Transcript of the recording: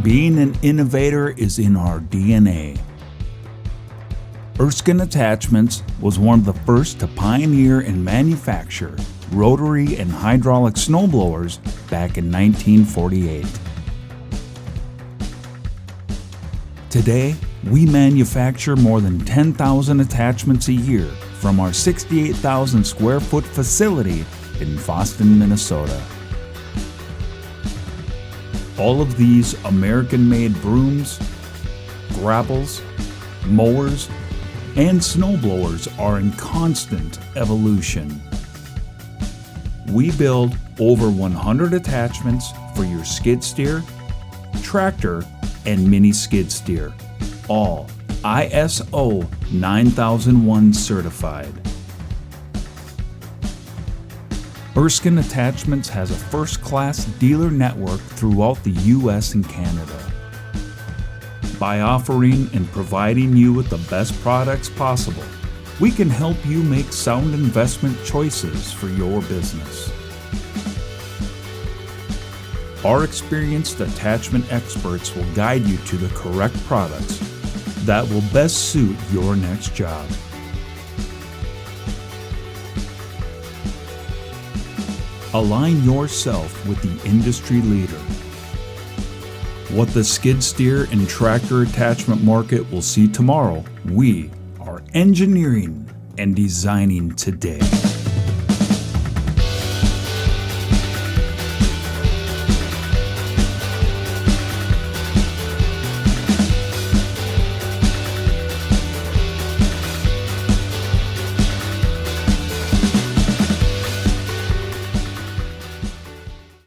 Being an innovator is in our DNA. Erskine Attachments was one of the first to pioneer and manufacture rotary and hydraulic snowblowers back in 1948. Today, we manufacture more than 10,000 attachments a year from our 68,000 square foot facility in Fosston, Minnesota. All of these American-made brooms, grapples, mowers, and snowblowers are in constant evolution. We build over 100 attachments for your skid steer, tractor, and mini skid steer, all ISO 9001 certified. Erskine Attachments has a first-class dealer network throughout the U.S. and Canada. By offering and providing you with the best products possible, we can help you make sound investment choices for your business. Our experienced attachment experts will guide you to the correct products that will best suit your next job. Align yourself with the industry leader. What the skid steer and tractor attachment market will see tomorrow, we are engineering and designing today.